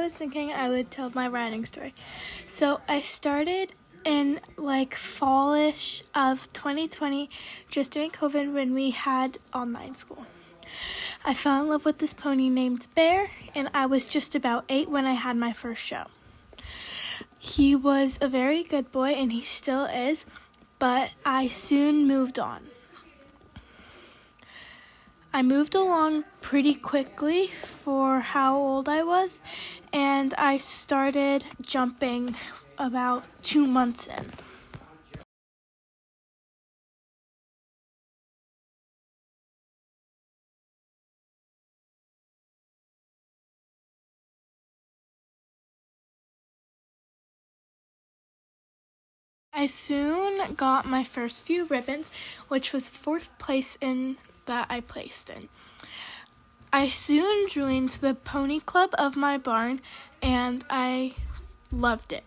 was thinking I would tell my riding story. So I started in fallish of 2020, just during COVID when we had online school. I fell in love with this pony named Bear, and I was just about 8 when I had my first show. He was a very good boy, and he still is, but I soon moved on. I moved along pretty quickly for how old I was, and I started jumping about 2 months in. I soon got my first few ribbons, which was 4th place that I placed in. I soon joined the pony club of my barn, and I loved it.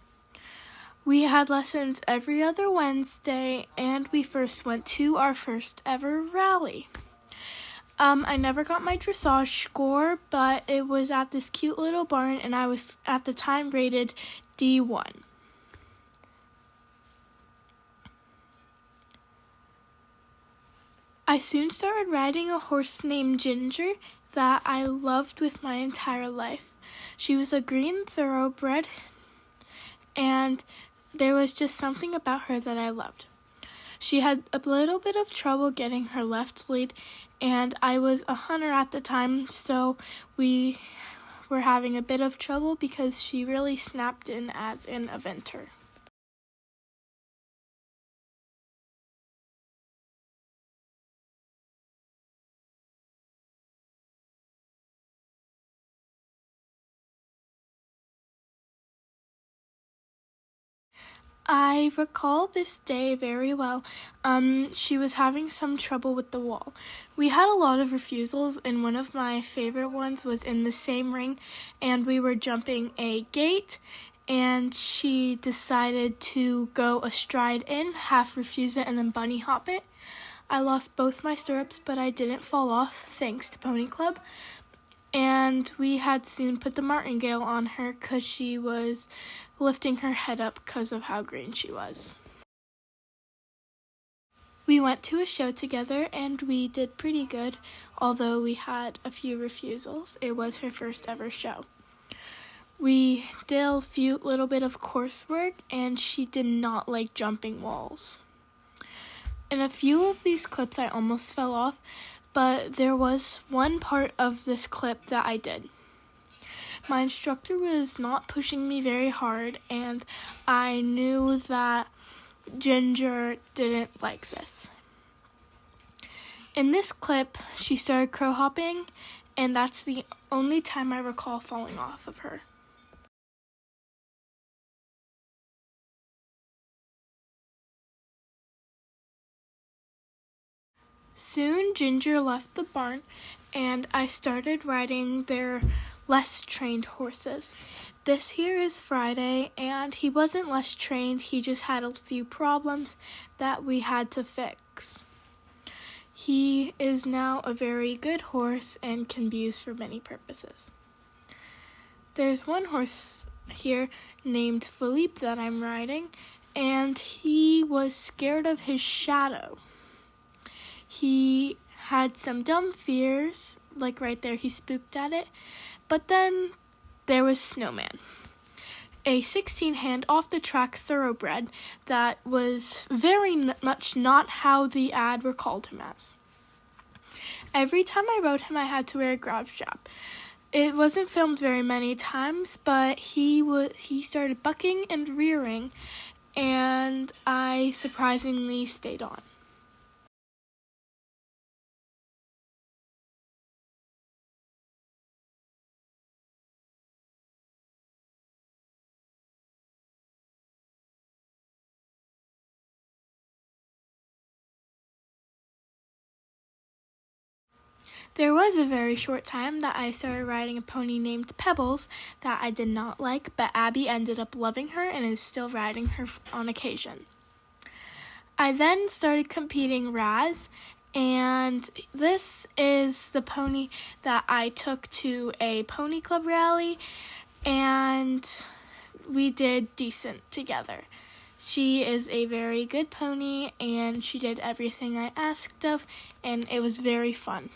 We had lessons every other Wednesday, and we first went to our first ever rally. I never got my dressage score, but it was at this cute little barn, and I was at the time rated D1. I soon started riding a horse named Ginger that I loved with my entire life. She was a green thoroughbred, and there was just something about her that I loved. She had a little bit of trouble getting her left lead, and I was a hunter at the time, so we were having a bit of trouble because she really snapped in as an eventer. I recall this day very well. She was having some trouble with the wall. We had a lot of refusals, and one of my favorite ones was in the same ring, and we were jumping a gate, and she decided to go astride in, half refuse it, and then bunny hop it. I lost both my stirrups, but I didn't fall off, thanks to Pony Club. And we had soon put the martingale on her because she was lifting her head up because of how green she was. We went to a show together and we did pretty good, although we had a few refusals. It was her first ever show. We did a few little bit of coursework, and she did not like jumping walls. In a few of these clips I almost fell off, but there was one part of this clip that I did. My instructor was not pushing me very hard, and I knew that Ginger didn't like this. In this clip, she started crow hopping, and that's the only time I recall falling off of her. Soon Ginger left the barn, and I started riding their less trained horses. This here is Friday, and he wasn't less trained, he just had a few problems that we had to fix. He is now a very good horse and can be used for many purposes. There's one horse here named Philippe that I'm riding, and he was scared of his shadow. He had some dumb fears, like right there, he spooked at it. But then there was Snowman, a 16-hand off-the-track thoroughbred that was very much not how the ad recalled him as. Every time I rode him, I had to wear a grab strap. It wasn't filmed very many times, but he started bucking and rearing, and I surprisingly stayed on. There was a very short time that I started riding a pony named Pebbles that I did not like, but Abby ended up loving her and is still riding her on occasion. I then started competing Raz, and this is the pony that I took to a pony club rally, and we did decent together. She is a very good pony, and she did everything I asked of, and it was very fun.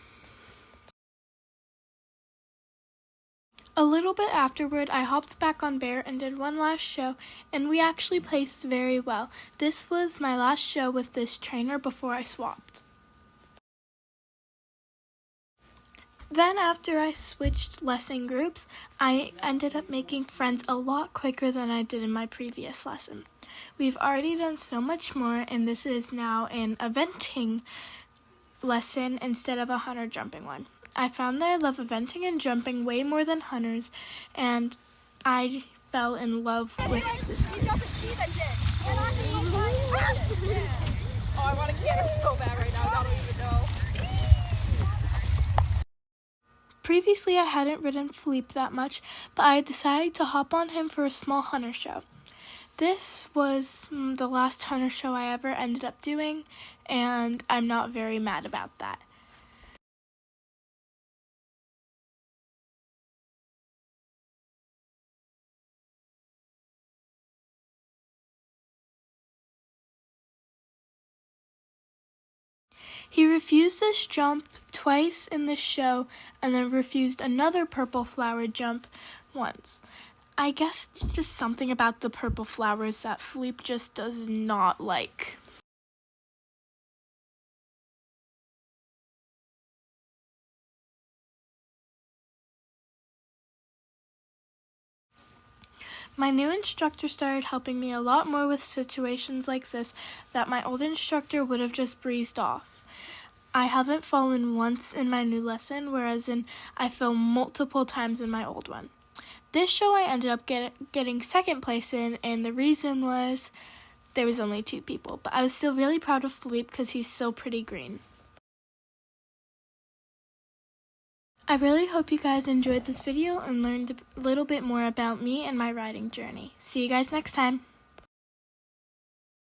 A little bit afterward, I hopped back on Bear and did one last show, and we actually placed very well. This was my last show with this trainer before I swapped. Then after I switched lesson groups, I ended up making friends a lot quicker than I did in my previous lesson. We've already done so much more, and this is now an eventing lesson instead of a hunter jumping one. I found that I love eventing and jumping way more than hunters, and I fell in love with this group. Oh, I want to get her so bad right now. I don't even know. Previously, I hadn't ridden Philippe that much, but I decided to hop on him for a small hunter show. This was the last hunter show I ever ended up doing, and I'm not very mad about that. He refused this jump twice in the show, and then refused another purple flower jump once. I guess it's just something about the purple flowers that Philippe just does not like. My new instructor started helping me a lot more with situations like this that my old instructor would have just breezed off. I haven't fallen once in my new lesson, whereas I fell multiple times in my old one. This show I ended up getting second place in, and the reason was there was only 2 people, but I was still really proud of Philippe because he's still pretty green. I really hope you guys enjoyed this video and learned a little bit more about me and my riding journey. See you guys next time.